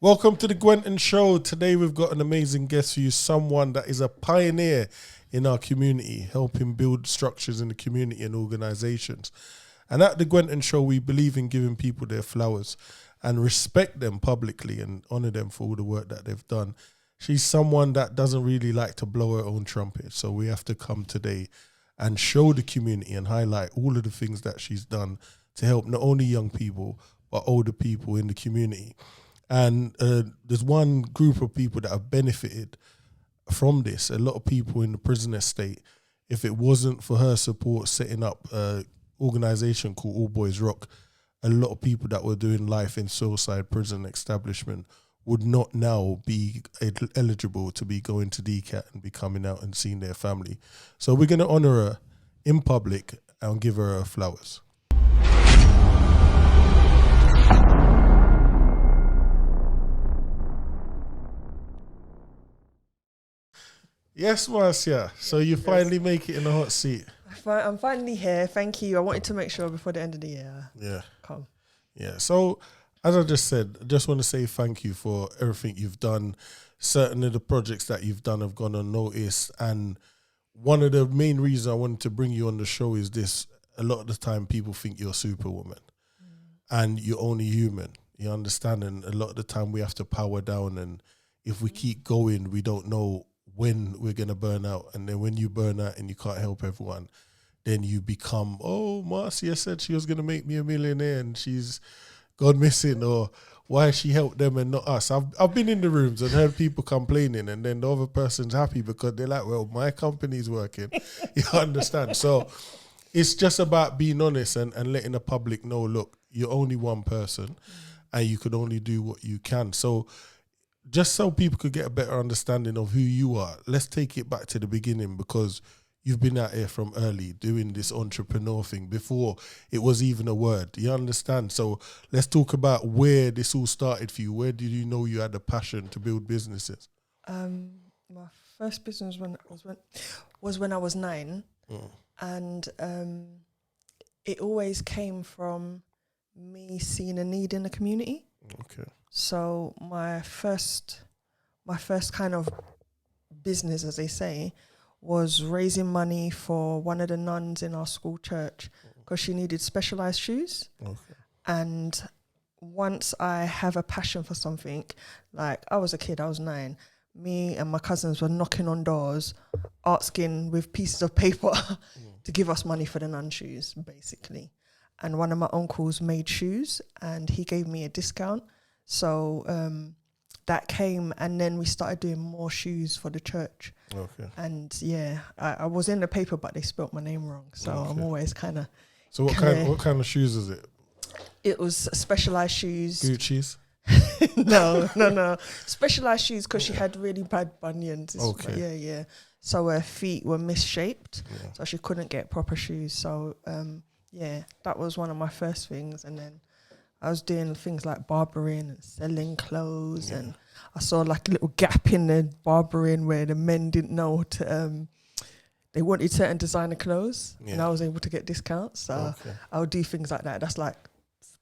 Welcome to the Gwenton Show. Today we've got an amazing guest for you, someone that is a pioneer in our community, helping build structures in the community and organizations. And at the Gwenton Show, we believe in giving people their flowers and respect them publicly and honor them for all the work that they've done. She's someone that doesn't really like to blow her own trumpet, so we have to come today and show the community and highlight all of the things that she's done to help not only young people, but older people in the community. And there's one group of people that have benefited from this. A lot of people in the prison estate, if it wasn't for her support setting up an organisation called All Boys Rock, a lot of people that were doing life in suicide prison establishment would not now be eligible to be going to DCAT and be coming out and seeing their family. So we're going to honour her in public and give her her flowers. Yes, Marcia. So you finally make it in the hot seat. I'm finally here. Thank you. I wanted to make sure before the end of the year. Come. Yeah. So as I just said, I just want to say thank you for everything you've done. Certain of the projects that you've done have gone unnoticed. And one of the main reasons I wanted to bring you on the show is this. A lot of the time people think you're a superwoman and you're only human. You understand? And a lot of the time we have to power down. And if we keep going, we don't know when we're going to burn out. And then when you burn out and you can't help everyone, then you become, oh, Marcia said she was going to make me a millionaire and she's gone missing, or why she helped them and not us. I've been in the rooms and heard people complaining, and then the other person's happy because they're like, well, my company's working. You understand? So it's just about being honest and letting the public know, look, you're only one person and you could only do what you can. So just so people could get a better understanding of who you are, let's take it back to the beginning, because you've been out here from early doing this entrepreneur thing before it was even a word. You understand? So let's talk about where this all started for you. Where did you know you had a passion to build businesses? My first business was when I was 9, and it always came from me seeing a need in the community. Okay. So my first kind of business, as they say, was raising money for one of the nuns in our school church because she needed specialized shoes. Okay. And once I have a passion for something, like I was a kid, I was 9, me and my cousins were knocking on doors, asking with pieces of paper to give us money for the nun shoes, basically. And one of my uncles made shoes and he gave me a discount. So that came, and then we started doing more shoes for the church. Okay. And yeah, I was in the paper, but they spelt my name wrong. So I'm always kind of. So what kind of shoes is it? It was specialized shoes. Gucci's? No. Specialized shoes because she had really bad bunions. Okay. Yeah. So her feet were misshaped, so she couldn't get proper shoes. So that was one of my first things, and then I was doing things like barbering and selling clothes, and I saw like a little gap in the barbering where the men didn't know to, they wanted certain designer clothes, and I was able to get discounts. So I would do things like that. That's like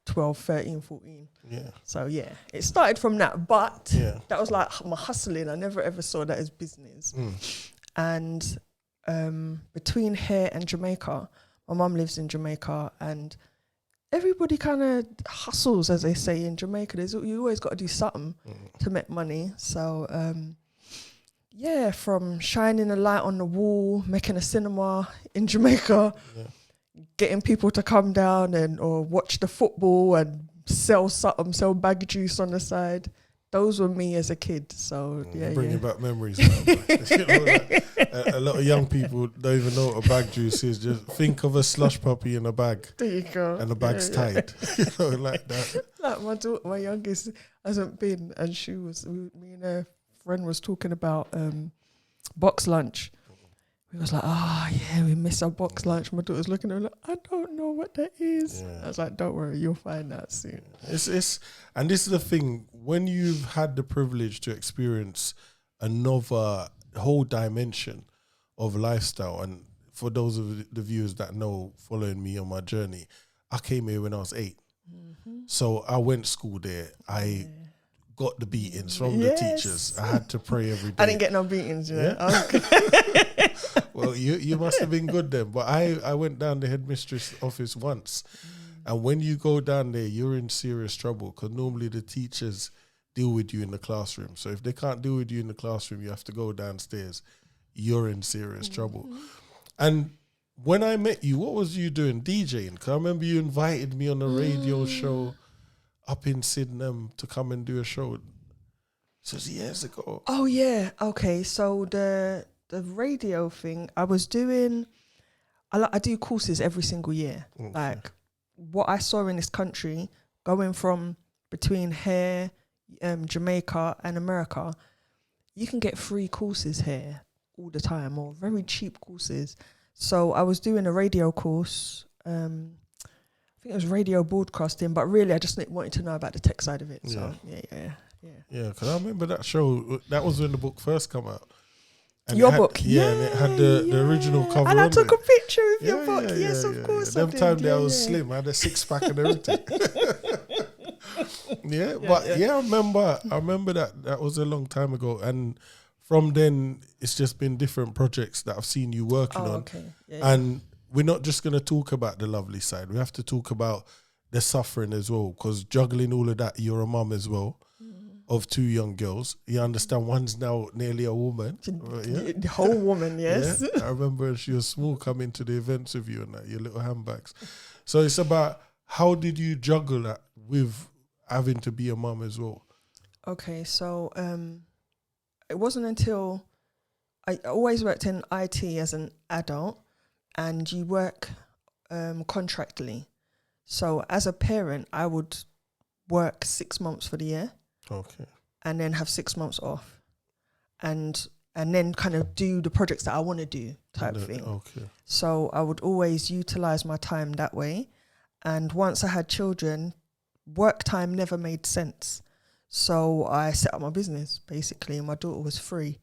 12, 13, 14. Yeah. So it started from that, but that was like my hustling. I never ever saw that as business. And between here and Jamaica, my mum lives in Jamaica, and everybody kind of hustles, as they say in Jamaica. You always got to do something to make money. So, from shining a light on the wall, making a cinema in Jamaica, getting people to come down or watch the football and sell something, sell bag juice on the side. Those were me as a kid. So bringing back memories now. You know, like, a lot of young people don't even know what a bag juice is. Just think of a slush puppy in a bag. There you go. And the bag's tied. You know, like that. Like my daughter, my youngest hasn't been, and me and her friend was talking about box lunch. We was like, we miss our box lunch. My daughter's looking at her like, I don't know what that is. I was like, don't worry, you'll find out soon. And this is the thing, when you've had the privilege to experience another whole dimension of lifestyle, and for those of the viewers that know, following me on my journey, I came here when I was 8. So I went to school there. I got the beatings from the teachers. I had to pray every day. I didn't get no beatings, you know. Well, you must have been good then. But I went down the headmistress office once, and when you go down there, you're in serious trouble because normally the teachers deal with you in the classroom. So if they can't deal with you in the classroom, you have to go downstairs. You're in serious trouble. And when I met you, what was you doing? DJing? Because I remember you invited me on a radio show up in Sydenham to come and do a show. This was years ago. Oh, yeah. Okay, so the radio thing, I was doing, I do courses every single year. Okay. Like, what I saw in this country, going from between here, Jamaica and America, you can get free courses here all the time, or very cheap courses. So I was doing a radio course, I think it was radio broadcasting, but really I just wanted to know about the tech side of it. So yeah, because I remember that show, that was when the book first come out. And your book? Yeah, and it had the original cover. And I took a picture of your book. Yes, of course. Them time I was slim. I had a 6-pack and everything. I remember that was a long time ago. And from then, it's just been different projects that I've seen you working on. Okay. And we're not just going to talk about the lovely side. We have to talk about the suffering as well, because juggling all of that, you're a mum as well. Of 2 young girls. You understand, one's now nearly a woman. The whole woman, yes. Yeah. I remember she was small coming to the events with you and that, your little handbags. So it's about, how did you juggle that with having to be a mum as well? Okay, so it wasn't until, I always worked in IT as an adult, and you work contractually. So as a parent, I would work 6 months for the year. Okay. And then have 6 months off, and then kind of do the projects that I want to do type thing. Okay. So I would always utilize my time that way. And once I had children, work time never made sense. So I set up my business, basically. My daughter was free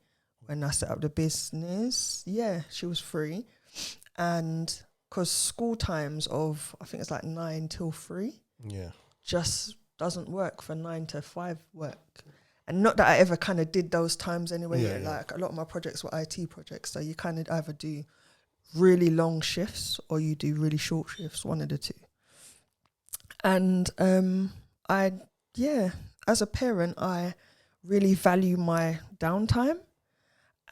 when I set up the business. Yeah, she was free. And because school times of, I think it's like 9 till 3. Yeah. Just doesn't work for 9 to 5 work. And not that I ever kind of did those times anyway. Like a lot of my projects were IT projects. So you kind of either do really long shifts or you do really short shifts, one of the two. And as a parent, I really value my downtime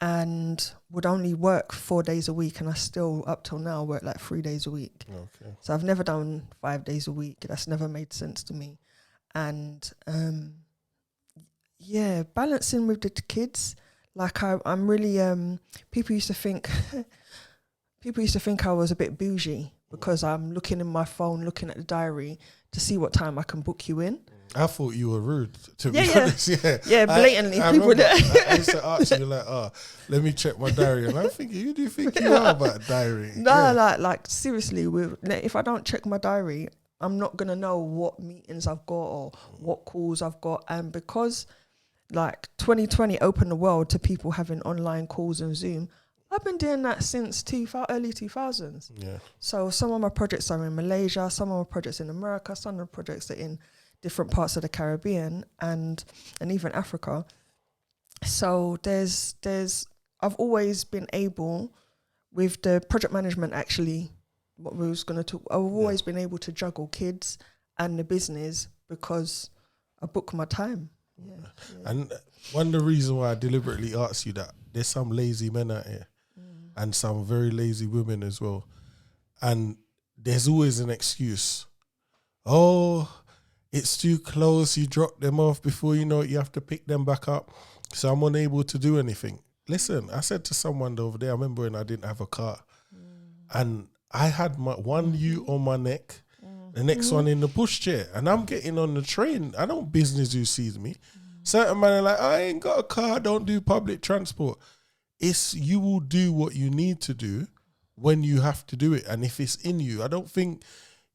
and would only work 4 days a week. And I still, up till now, work like 3 days a week. Okay. So I've never done 5 days a week. That's never made sense to me. And balancing with the kids, like I'm really people used to think I was a bit bougie because I'm looking in my phone, looking at the diary to see what time I can book you in. I thought you were rude, to be honest. Yeah, blatantly. I used to ask you like, let me check my diary, and I'm thinking, who do you think you are about a diary? No, like seriously, if I don't check my diary, I'm not going to know what meetings I've got or what calls I've got. And because like 2020 opened the world to people having online calls and Zoom, I've been doing that since early 2000s. Yeah. So some of my projects are in Malaysia, some of my projects in America, some of the projects are in different parts of the Caribbean and even Africa. So I've always been able, with the project management actually, what we was going to talk, I've always been able to juggle kids and the business because I book my time. Yeah. And one of the reasons why I deliberately asked you that, there's some lazy men out here and some very lazy women as well. And there's always an excuse. Oh, it's too close. You drop them off before you know it, you have to pick them back up. So I'm unable to do anything. Listen, I said to someone over there, I remember when I didn't have a car and I had my one U on my neck, the next one in the pushchair, and I'm getting on the train. I don't business who sees me. Certain men are like, I ain't got a car, don't do public transport. It's you will do what you need to do when you have to do it. And if it's in you, I don't think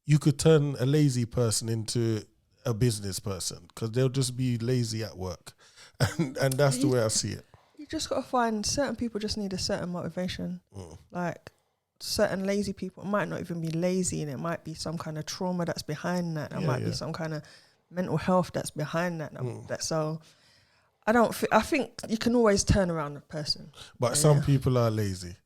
you could turn a lazy person into a business person because they'll just be lazy at work. And that's the way I see it. You just got to find certain people just need a certain motivation. Like certain lazy people might not even be lazy, and it might be some kind of trauma that's behind that. It might be some kind of mental health that's behind that. That so I think you can always turn around a person. But some people are lazy.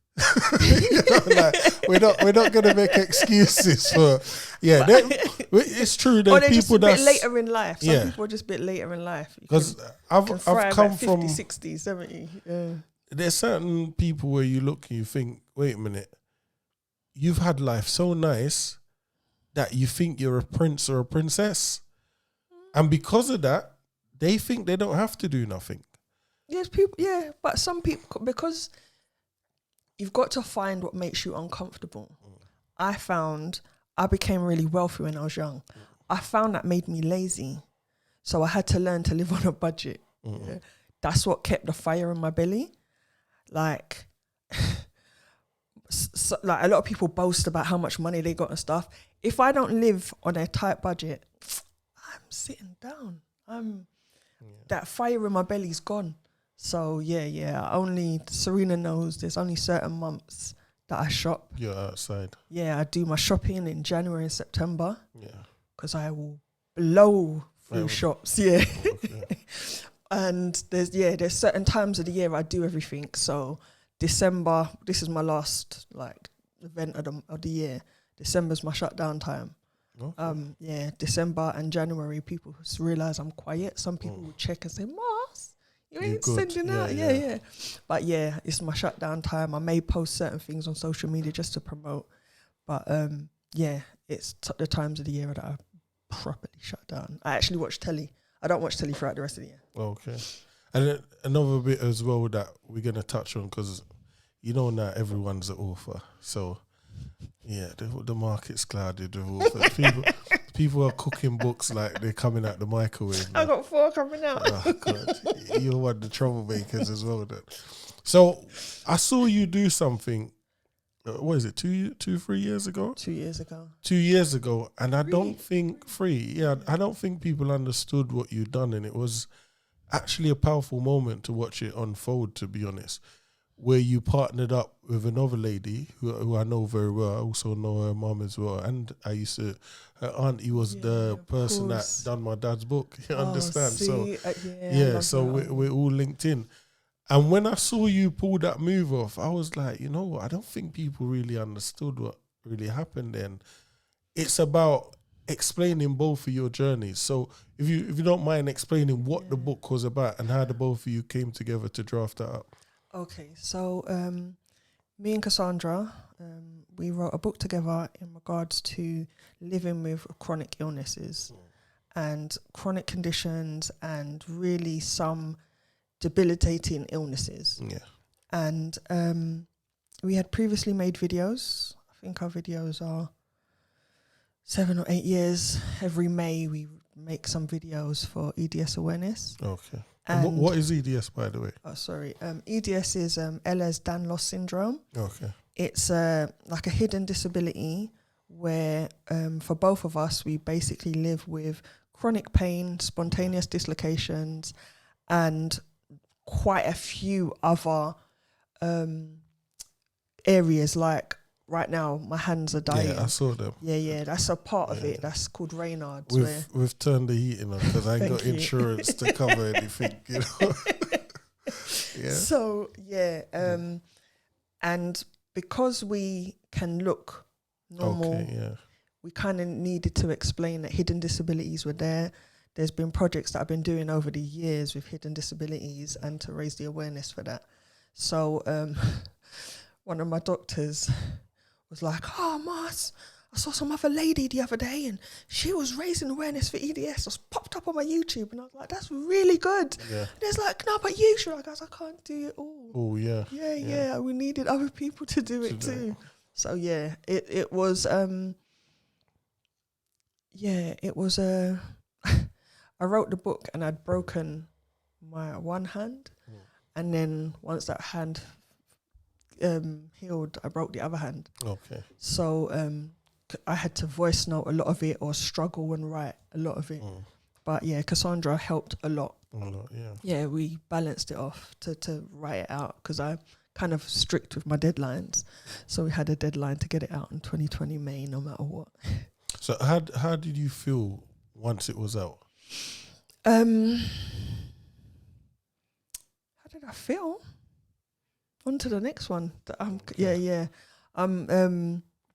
Like, we're not gonna make excuses for it's true. Or they're people just a that bit later in life. Some people are just a bit later in life. Because I've come 50, from 60, 70. Yeah. There's certain people where you look and you think, wait a minute, you've had life so nice that you think you're a prince or a princess, and because of that, they think they don't have to do nothing. Yes, people. Yeah, but some people, because you've got to find what makes you uncomfortable. I found I became really wealthy when I was young. I found that made me lazy. So I had to learn to live on a budget. Yeah. That's what kept the fire in my belly. Like, like a lot of people boast about how much money they got and stuff. If I don't live on a tight budget, I'm sitting down. That fire in my belly's gone. So only Serena knows there's only certain months that I shop. You're outside. Yeah, I do my shopping in January and September. Yeah. Because I will blow through shops. Yeah. Okay. And there's certain times of the year I do everything. So December, this is my last event of the year. December's my shutdown time. Okay. December and January, people realise I'm quiet. Some people will check and say, Mars, you ain't sending out. Yeah. But it's my shutdown time. I may post certain things on social media just to promote. But it's the times of the year that I properly shut down. I actually watch telly. I don't watch telly throughout the rest of the year. Okay. And then another bit as well that we're going to touch on, because now everyone's an author. So, the market's clouded with authors. People are cooking books like they're coming out the microwave. I got 4 coming out. Oh, God. You're one of the troublemakers as well. Then. So, I saw you do something, what is it, 3 years ago? 2 years ago. 2 years ago. And I don't think I don't think people understood what you'd done. And it was actually a powerful moment to watch it unfold, to be honest, where you partnered up with another lady who I know very well. I also know her mum as well. And her auntie was the person that done my dad's book. You understand? So we're all linked in. And when I saw you pull that move off, I was like, you know what? I don't think people really understood what really happened then. It's about explaining both of your journeys. So if you don't mind explaining what the book was about and how the both of you came together to draft that up. Okay, so me and Cassandra, we wrote a book together in regards to living with chronic illnesses and chronic conditions and really some debilitating illnesses. Yeah. And we had previously made videos. I think our videos are 7 or 8 years. Every May we make some videos for EDS awareness. Okay. And what is EDS, by the way? Oh, sorry. EDS is Ehlers-Danlos syndrome. Okay. It's like a hidden disability where for both of us, we basically live with chronic pain, spontaneous dislocations, and quite a few other areas. Like right now, my hands are dying. Yeah, I saw them. Yeah, that's a part of it. That's called Raynaud's. We've turned the heating on because I ain't got insurance to cover anything, Yeah. So, and because we can look normal, we kind of needed to explain that hidden disabilities were there. There's been projects that I've been doing over the years with hidden disabilities and to raise the awareness for that. So one of my doctors was like, oh, Mars, I saw some other lady the other day and she was raising awareness for EDS. It was popped up on my YouTube and I was like, that's really good. Yeah. And it's like, no, but you should. I goes, I can't do it all. Oh, yeah. Yeah. We needed other people to do it too. So, it was, I wrote the book and I'd broken my one hand. And then once that hand healed, I broke the other hand. Okay. So I had to voice note a lot of it or struggle and write a lot of it. But Cassandra helped a lot. Yeah, we balanced it off to write it out because I'm kind of strict with my deadlines. So we had a deadline to get it out in 2020 May, no matter what. So how did you feel once it was out? How did I feel? On to the next one. Yeah.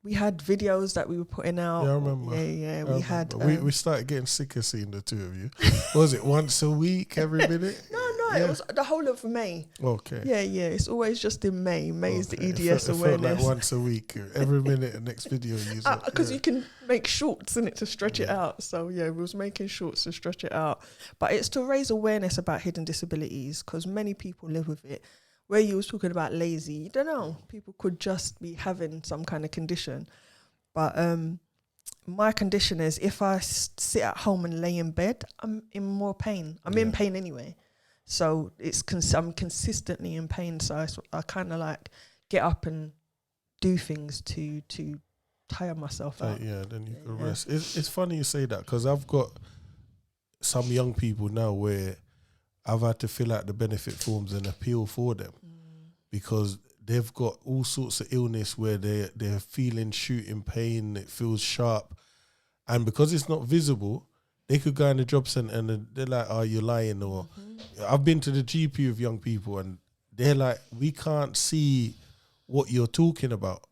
We had videos that we were putting out. Yeah, I remember. Yeah. We had. We started getting sick of seeing the two of you. Was it once a week, every minute? No, it was the whole of May. Okay. Yeah. It's always just in May. May is the EDS it felt awareness. like once a week, every minute, the next video. Because you can make shorts in it to stretch it out. So we was making shorts to stretch it out. But it's to raise awareness about hidden disabilities, because many people live with it. Where you was talking about lazy, you don't know. People could just be having some kind of condition. But my condition is, if I sit at home and lay in bed, I'm in more pain. I'm in pain anyway. So I'm consistently in pain. So I kind of like get up and do things to tire myself out. Then you can rest. It's funny you say that, because I've got some young people now where I've had to fill out the benefit forms and appeal for them because they've got all sorts of illness where they're feeling shooting pain, it feels sharp. And because it's not visible, they could go in the job centre and they're like, oh, you're lying. Or I've been to the GP of young people and they're like, we can't see what you're talking about.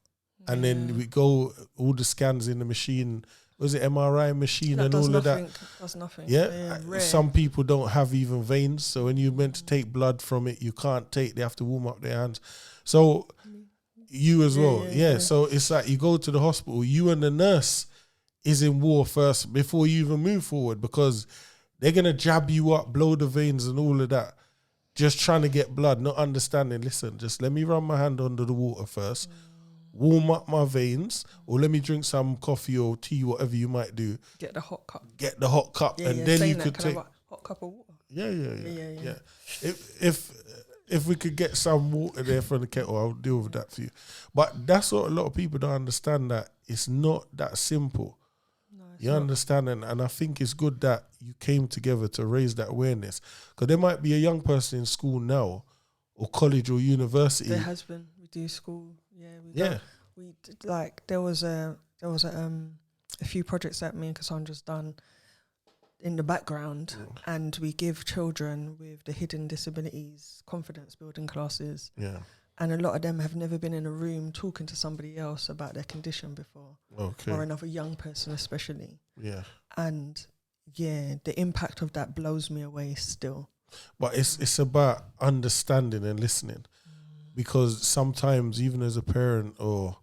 And then we go, all the scans in the machine, was it MRI machine and all of that? Does nothing. Yeah. Some people don't have even veins. So when you're meant to take blood from it, you can't take, they have to warm up their hands. So you as well. Yeah. So it's like you go to the hospital, you and the nurse is in war first before you even move forward, because they're going to jab you up, blow the veins and all of that. Just trying to get blood, not understanding, listen, just let me run my hand under the water first. Warm up my veins, or let me drink some coffee or tea, whatever you might do. Get the hot cup. And then you could take a hot cup of water. Yeah. If we could get some water there from the kettle, I'll deal with that for you. But that's what a lot of people don't understand, that it's not that simple. No, you understand, and I think it's good that you came together to raise that awareness, because there might be a young person in school now, or college or university. There has been. We do school. We did, like there was a few projects that me and Cassandra's done in the background, and we give children with the hidden disabilities confidence building classes. And a lot of them have never been in a room talking to somebody else about their condition before, or another young person especially. And the impact of that blows me away still. But it's about understanding and listening. Because sometimes, even as a parent or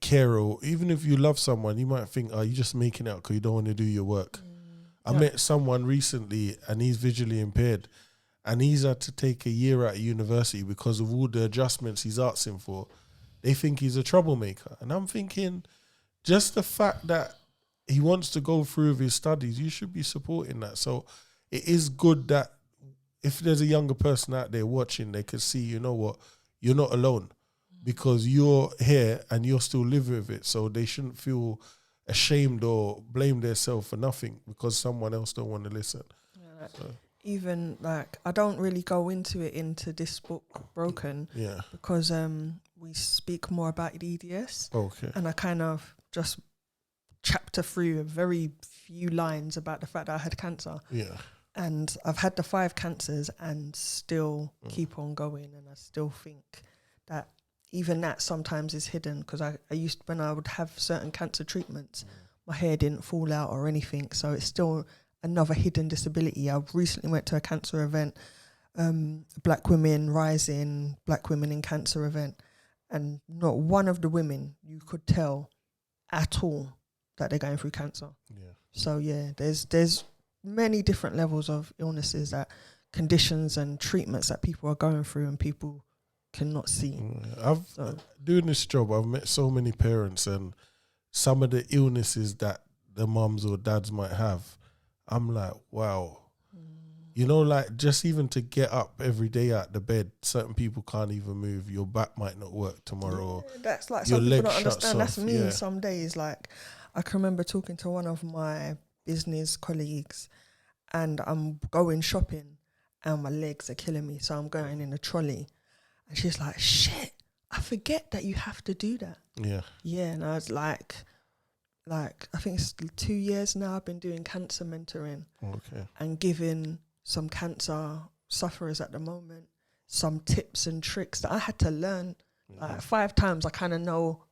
carer, or even if you love someone, you might think, oh, you're just making it out because you don't want to do your work. I met someone recently and he's visually impaired, and he's had to take a year out of university because of all the adjustments he's asking for. They think he's a troublemaker. And I'm thinking, just the fact that he wants to go through with his studies, you should be supporting that. So it is good that if there's a younger person out there watching, they can see, you know what, you're not alone, because you're here and you're still living with it. So they shouldn't feel ashamed or blame themselves for nothing because someone else don't want to listen. Even like, I don't really go into this book, Broken, because we speak more about the EDS. And I kind of just chapter through a very few lines about the fact that I had cancer. And I've had the 5 cancers and still keep on going. And I still think that even that sometimes is hidden, because I used, when I would have certain cancer treatments, my hair didn't fall out or anything. So it's still another hidden disability. I recently went to a cancer event, Black Women Rising, Black Women in Cancer event. And not one of the women you could tell at all that they're going through cancer. So there's many different levels of illnesses, that conditions and treatments that people are going through and people cannot see. Doing this job, I've met so many parents, and some of the illnesses that the mums or dads might have, I'm like, wow. You know, like just even to get up every day out the bed, certain people can't even move. Your back might not work tomorrow. That's like, some people don't understand. That's me some days. Like, I can remember talking to one of my business colleagues, and I'm going shopping and my legs are killing me, so I'm going in a trolley, and she's like, shit, I forget that you have to do that. And I was like like, I think it's 2 years now, I've been doing cancer mentoring and giving some cancer sufferers at the moment some tips and tricks that I had to learn. Like 5 times I kind of know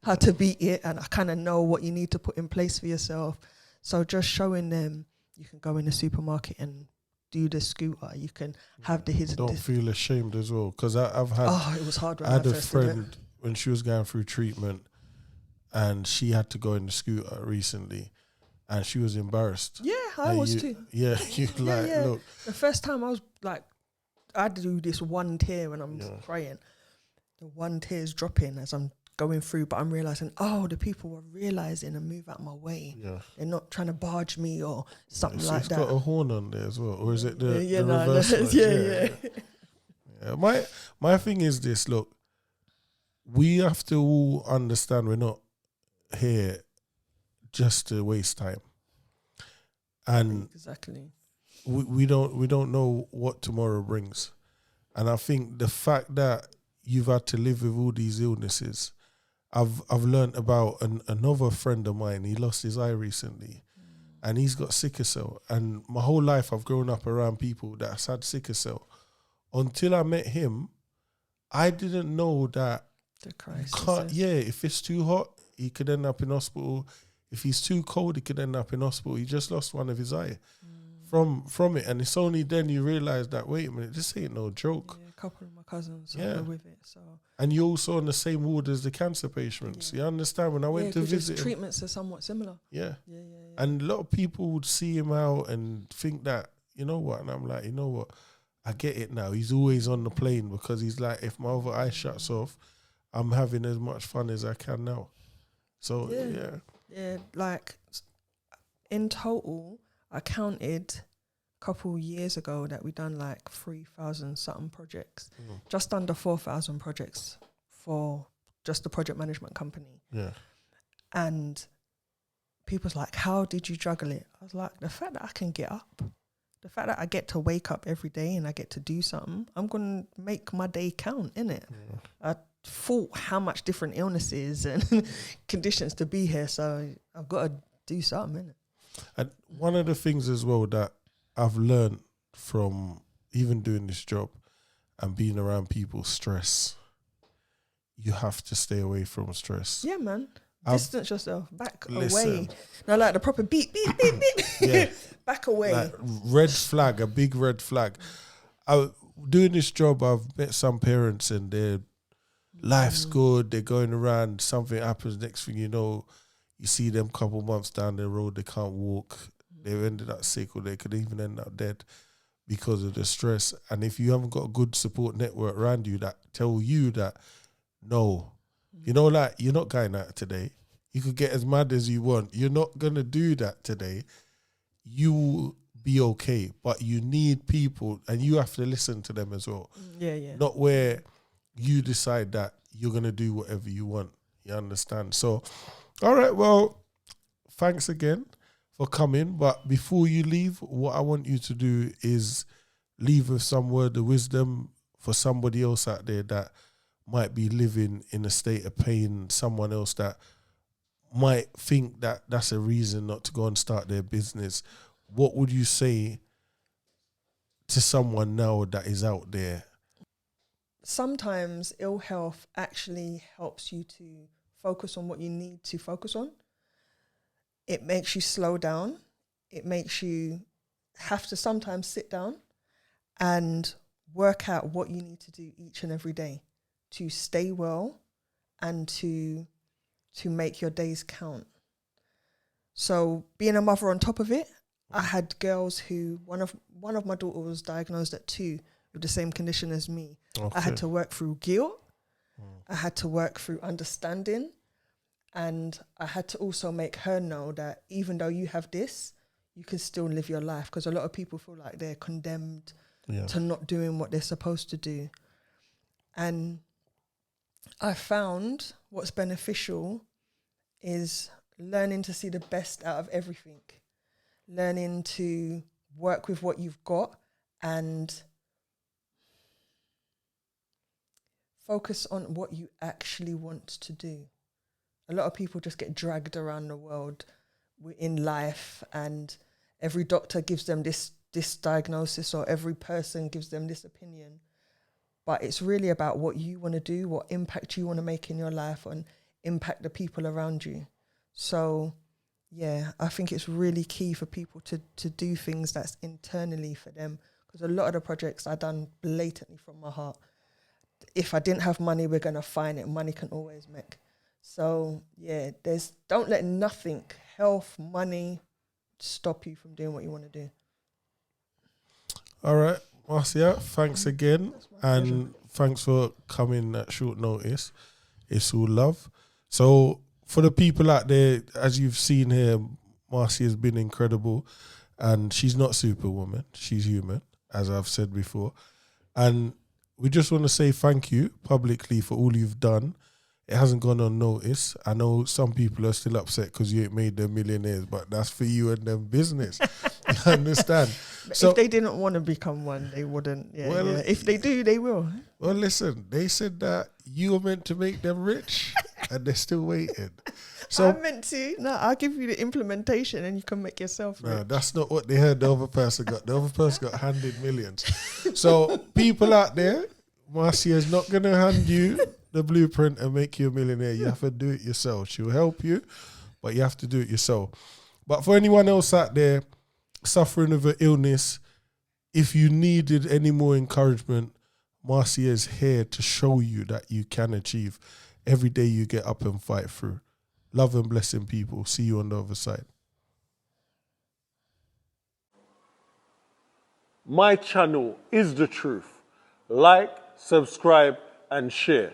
how to beat it, and I kind of know what you need to put in place for yourself. So just showing them, you can go in the supermarket and do the scooter, you can have the his. Don't feel ashamed as well, because I've had. Oh, it was hard when I had a first did it. friend when she was going through treatment, and she had to go in the scooter recently, and she was embarrassed. Yeah, I was too. Yeah, you look. The first time I was like, I do this one tear when I'm crying. The one tear is dropping as I'm going through, but I'm realizing, the people were realizing and move out my way. Yeah. They're not trying to barge me or something like it's that. It's got a horn on there as well, or is it the reverse? Yeah. My thing is this, look, we have to all understand we're not here just to waste time. And exactly. We don't know what tomorrow brings. And I think the fact that you've had to live with all these illnesses, I've learned about another friend of mine. He lost his eye recently, and he's got sickle cell. And my whole life I've grown up around people that's had sickle cell. Until I met him, I didn't know that. The crisis. If it's too hot, he could end up in hospital. If he's too cold, he could end up in hospital. He just lost one of his eye from it, and it's only then you realise that, wait a minute, this ain't no joke. Yeah, a couple of my cousins were with it. So, and you're also on the same ward as the cancer patients. You understand? When I went to visit him, treatments are somewhat similar. Yeah. And a lot of people would see him out and think that, you know what, and I'm like, you know what, I get it now. He's always on the plane because he's like, if my other eye shuts off, I'm having as much fun as I can now. So yeah, like in total, I counted a couple years ago that we done like 3,000 something projects, just under 4,000 projects for just the project management company. Yeah. And people's like, how did you juggle it? I was like, the fact that I can get up, the fact that I get to wake up every day and I get to do something, I'm going to make my day count, innit? Yeah. I thought how much different illnesses and conditions to be here, so I've got to do something, innit? And one of the things as well that I've learned from even doing this job and being around people, stress. You have to stay away from stress. Yeah, man. Distance yourself. Back away. No, like the proper beep, beep, beep, beep. Yeah. Back away. Like red flag, a big red flag. Doing this job, I've met some parents and their life's good. They're going around, something happens, next thing you know, you see them couple months down the road, they can't walk. They've ended up sick, or they could even end up dead because of the stress. And if you haven't got a good support network around you that tell you that, no, you know, like, you're not going out today. You could get as mad as you want. You're not going to do that today. You will be okay, but you need people, and you have to listen to them as well. Yeah. Not where you decide that you're going to do whatever you want. You understand? So, all right, well, thanks again for coming. But before you leave, what I want you to do is leave with some word of wisdom for somebody else out there that might be living in a state of pain, someone else that might think that that's a reason not to go and start their business. What would you say to someone now that is out there? Sometimes ill health actually helps you to focus on what you need to focus on. It makes you slow down. It makes you have to sometimes sit down and work out what you need to do each and every day to stay well and to make your days count. So being a mother on top of it, I had girls who, one of my daughters was diagnosed at 2 with the same condition as me. Okay. I had to work through guilt. I had to work through understanding. And I had to also make her know that even though you have this, you can still live your life. Because a lot of people feel like they're condemned to not doing what they're supposed to do. And I found what's beneficial is learning to see the best out of everything. Learning to work with what you've got and focus on what you actually want to do. A lot of people just get dragged around the world in life, and every doctor gives them this diagnosis, or every person gives them this opinion. But it's really about what you want to do, what impact you want to make in your life, and impact the people around you. So, yeah, I think it's really key for people to do things that's internally for them. Because a lot of the projects I done blatantly from my heart. If I didn't have money, we're going to find it. Money can always make. So, yeah, don't let nothing, health, money, stop you from doing what you want to do. All right, Marcia, thanks again. And thanks for coming at short notice. It's all love. So for the people out there, as you've seen here, Marcia has been incredible. And she's not Superwoman. She's human, as I've said before. And we just want to say thank you publicly for all you've done. It hasn't gone unnoticed. I know some people are still upset because you ain't made them millionaires, but that's for you and them business. You understand? So, if they didn't want to become one, they wouldn't. Yeah, well, yeah. If they do, they will. Well, listen, they said that you were meant to make them rich and they're still waiting. So I'm meant to. No, I'll give you the implementation and you can make yourself rich. No, that's not what they heard the other person got. The other person got handed millions. So people out there, Marcia is not going to hand you the blueprint and make you a millionaire. You have to do it yourself. She'll help you, but you have to do it yourself. But for anyone else out there suffering with an illness, if you needed any more encouragement, Marcia is here to show you that you can achieve. Every day you get up and fight through. Love and blessing, people. See you on the other side. My channel is the truth. Like, subscribe, and share.